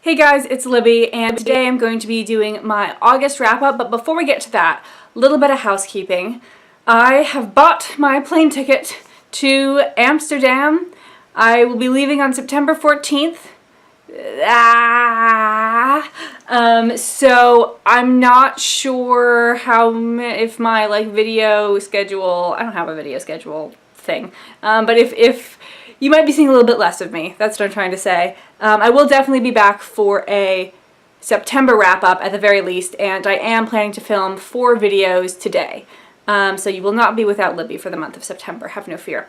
Hey guys, it's Libby, and today I'm going to be doing my August wrap-up, but before we get to that, a little bit of housekeeping. I have bought my plane ticket to Amsterdam. I will be leaving on September 14th. So I'm not sure if my video schedule, I don't have a video schedule thing, but if you might be seeing a little bit less of me. That's what I'm trying to say. I will definitely be back for a September wrap-up at the very least, and I am planning to film 4 videos today. So you will not be without Libby for the month of September, have no fear.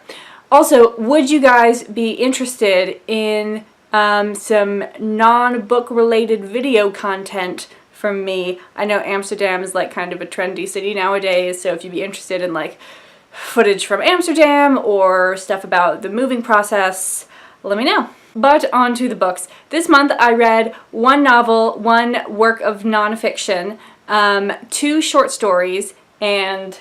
Also, would you guys be interested in some non-book related video content from me? I know Amsterdam is kind of a trendy city nowadays, so if you'd be interested in footage from Amsterdam or stuff about the moving process, let me know. But on to the books. This month I read 1 novel, 1 work of nonfiction, 2 short stories, and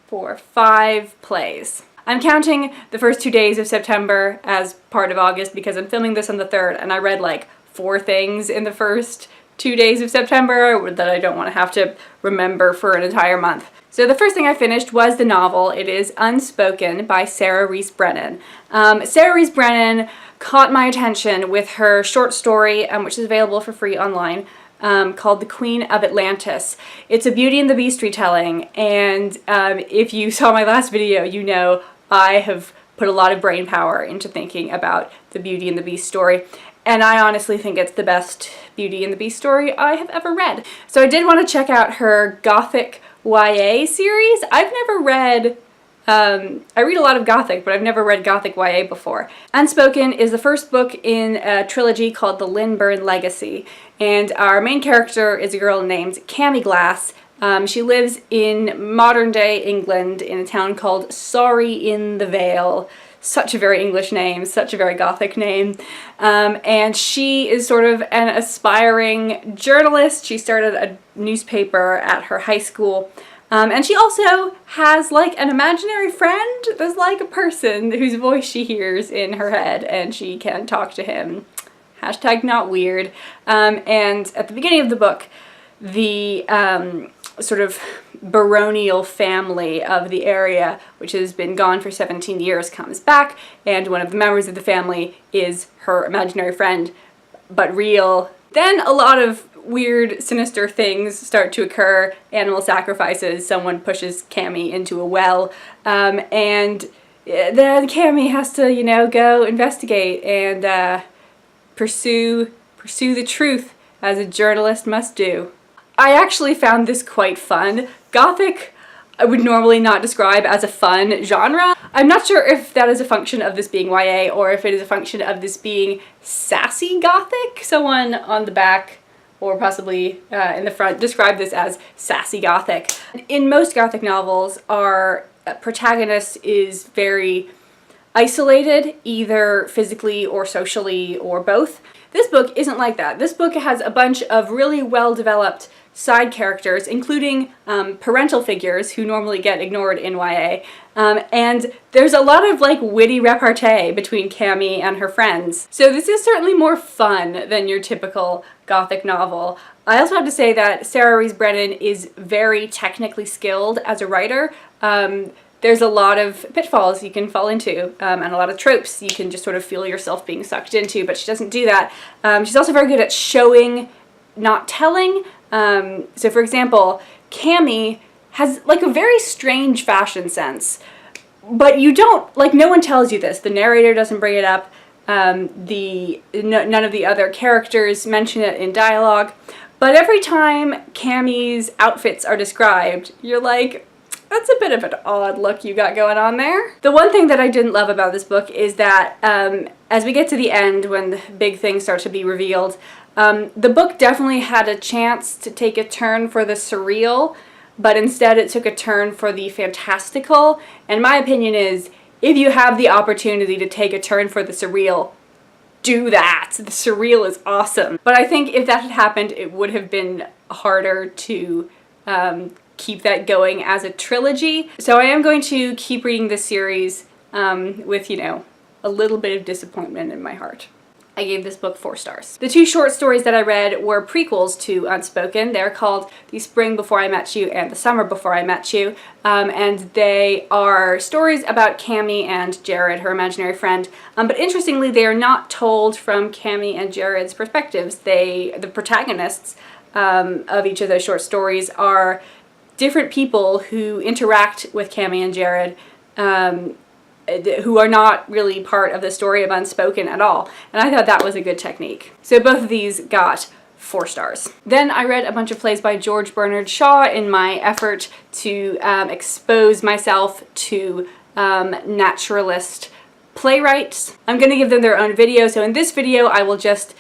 5 plays. I'm counting the first 2 days of September as part of August because I'm filming this on the 3rd, and I read 4 things in the first 2 days of September that I don't want to have to remember for an entire month. So the first thing I finished was the novel. It is Unspoken by Sarah Rees Brennan. Sarah Rees Brennan caught my attention with her short story, which is available for free online, called The Queen of Atlantis. It's a Beauty and the Beast retelling, and if you saw my last video, you know I have put a lot of brain power into thinking about the Beauty and the Beast story. And I honestly think it's the best Beauty and the Beast story I have ever read. So I did want to check out her Gothic YA series. I've never read, I read a lot of Gothic, but I've never read Gothic YA before. Unspoken is the first book in a trilogy called The Lynburn Legacy. And our main character is a girl named Cammy Glass. She lives in modern day England in a town called Sorry-in-the-Vale. Such a very English name, such a very Gothic name. And she is sort of an aspiring journalist. She started a newspaper at her high school. And she also has an imaginary friend. There's a person whose voice she hears in her head and she can talk to him. Hashtag not weird. And at the beginning of the book, the sort of baronial family of the area, which has been gone for 17 years, comes back, and one of the members of the family is her imaginary friend, but real. Then a lot of weird, sinister things start to occur. Animal sacrifices, someone pushes Cammy into a well, and then Cammy has to, go investigate and pursue the truth, as a journalist must do. I actually found this quite fun. Gothic I would normally not describe as a fun genre. I'm not sure if that is a function of this being YA or if it is a function of this being sassy Gothic. Someone on the back or possibly in the front described this as sassy Gothic. In most Gothic novels, our protagonist is very isolated, either physically or socially or both. This book isn't like that. This book has a bunch of really well-developed side characters, including parental figures who normally get ignored in YA. And there's a lot of witty repartee between Cammy and her friends. So this is certainly more fun than your typical Gothic novel. I also have to say that Sarah Rees Brennan is very technically skilled as a writer. There's a lot of pitfalls you can fall into, and a lot of tropes you can just sort of feel yourself being sucked into, but she doesn't do that. She's also very good at showing, not telling. So for example, Cammy has a very strange fashion sense, but you don't, no one tells you this. The narrator doesn't bring it up. None of the other characters mention it in dialogue, but every time Cammy's outfits are described, you're like, that's a bit of an odd look you got going on there. The one thing that I didn't love about this book is that as we get to the end, when the big things start to be revealed, the book definitely had a chance to take a turn for the surreal, but instead it took a turn for the fantastical. And my opinion is, if you have the opportunity to take a turn for the surreal, do that. The surreal is awesome. But I think if that had happened, it would have been harder to keep that going as a trilogy. So I am going to keep reading this series with, a little bit of disappointment in my heart. I gave this book 4 stars. The 2 short stories that I read were prequels to Unspoken. They're called The Spring Before I Met You and The Summer Before I Met You, and they are stories about Cammy and Jared, her imaginary friend, but interestingly they are not told from Cammy and Jared's perspectives. The protagonists of each of those short stories are different people who interact with Cammy and Jared, who are not really part of the story of Unspoken at all. And I thought that was a good technique. So both of these got 4 stars. Then I read a bunch of plays by George Bernard Shaw in my effort to expose myself to naturalist playwrights. I'm going to give them their own video, so in this video I will just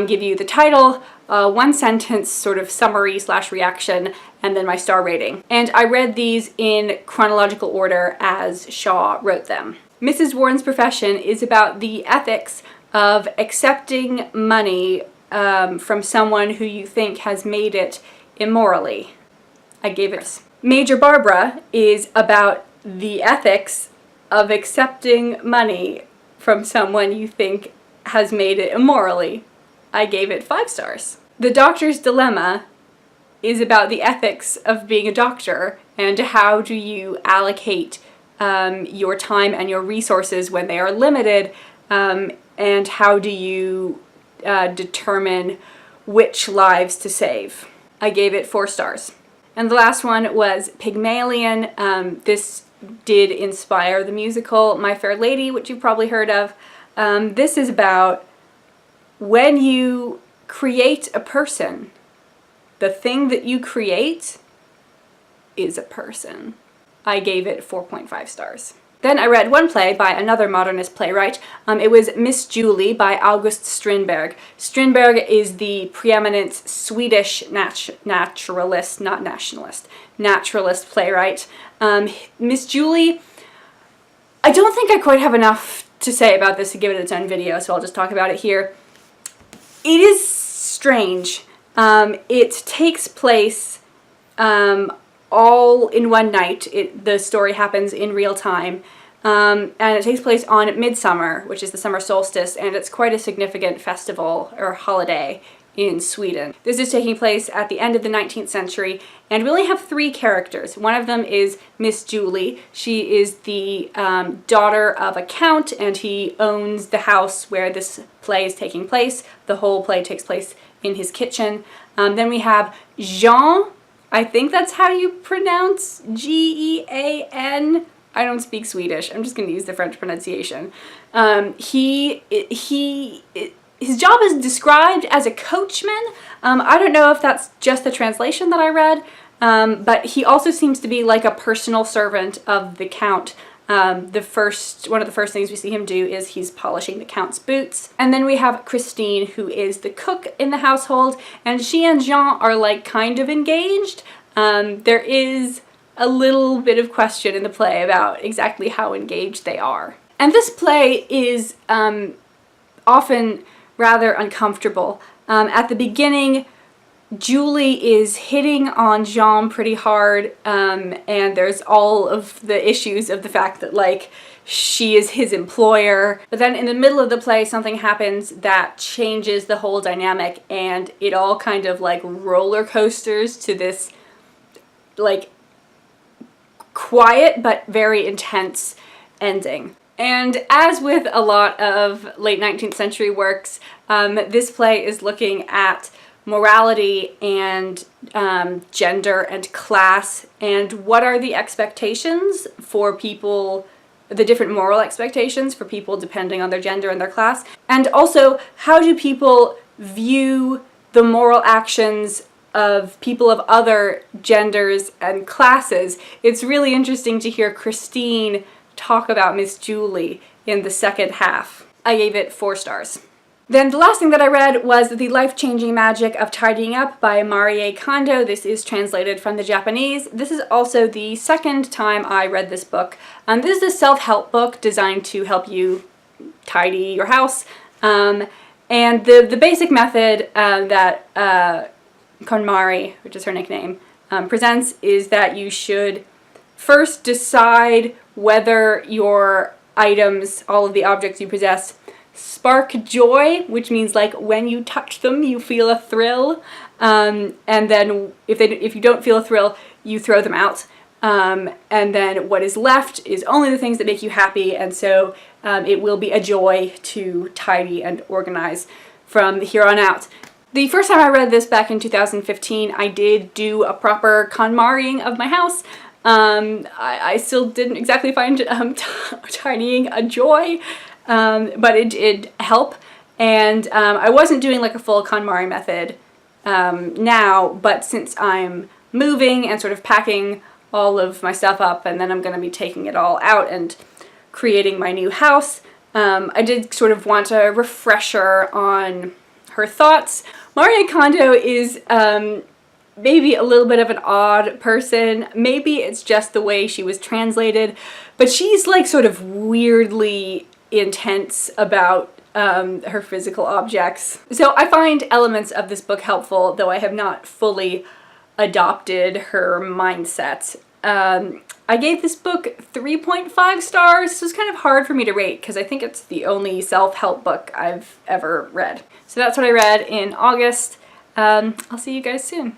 give you the title, 1 sentence sort of summary / reaction, and then my star rating. And I read these in chronological order as Shaw wrote them. Mrs. Warren's Profession is about the ethics of accepting money from someone who you think has made it immorally. I gave it. Major Barbara is about the ethics of accepting money from someone you think has made it immorally. I gave it 5 stars. The Doctor's Dilemma is about the ethics of being a doctor and how do you allocate your time and your resources when they are limited, and how do you determine which lives to save. I gave it 4 stars. And the last one was Pygmalion. This did inspire the musical My Fair Lady, which you've probably heard of. This is about when you create a person, the thing that you create is a person. I gave it 4.5 stars. Then I read one play by another modernist playwright. It was Miss Julie by August Strindberg. Strindberg is the preeminent Swedish naturalist, not nationalist, naturalist playwright. Miss Julie, I don't think I quite have enough to say about this to give it its own video, so I'll just talk about it here. It is strange. It takes place all in one night. The story happens in real time, and it takes place on midsummer, which is the summer solstice, and it's quite a significant festival or holiday in Sweden. This is taking place at the end of the 19th century, and we only have 3 characters. One of them is Miss Julie. She is the daughter of a count, and he owns the house where this play is taking place. The whole play takes place in his kitchen. Then we have Jean. I think that's how you pronounce Gean. I don't speak Swedish. I'm just going to use the French pronunciation. His job is described as a coachman. I don't know if that's just the translation that I read, but he also seems to be like a personal servant of the Count. One of the first things we see him do is he's polishing the Count's boots. And then we have Christine, who is the cook in the household, and she and Jean are like kind of engaged. There is a little bit of question in the play about exactly how engaged they are. And this play is often rather uncomfortable. At the beginning, Julie is hitting on Jean pretty hard, and there's all of the issues of the fact that, like, she is his employer. But then in the middle of the play, something happens that changes the whole dynamic, and it all kind of, like, roller coasters to this, like, quiet but very intense ending. And as with a lot of late 19th century works, this play is looking at morality and gender and class, and what are the expectations for people, the different moral expectations for people depending on their gender and their class, and also how do people view the moral actions of people of other genders and classes. It's really interesting to hear Christine talk about Miss Julie in the second half. I gave it 4 stars. Then the last thing that I read was The Life-Changing Magic of Tidying Up by Marie Kondo. This is translated from the Japanese. This is also the second time I read this book. This is a self-help book designed to help you tidy your house. And the basic method that KonMari, which is her nickname, presents is that you should first decide whether your items, all of the objects you possess, spark joy, which means like when you touch them, you feel a thrill. And then if you don't feel a thrill, you throw them out. And then what is left is only the things that make you happy, and so it will be a joy to tidy and organize from here on out. The first time I read this back in 2015, I did do a proper KonMariing of my house. I still didn't exactly find tidying a joy, but it did help. And I wasn't doing like a full KonMari method now, but since I'm moving and sort of packing all of my stuff up, and then I'm going to be taking it all out and creating my new house, I did sort of want a refresher on her thoughts. Marie Kondo is maybe a little bit of an odd person. Maybe it's just the way she was translated, but she's like sort of weirdly intense about her physical objects. So I find elements of this book helpful, though I have not fully adopted her mindset. I gave this book 3.5 stars. This was kind of hard for me to rate because I think it's the only self-help book I've ever read. So that's what I read in August. I'll see you guys soon.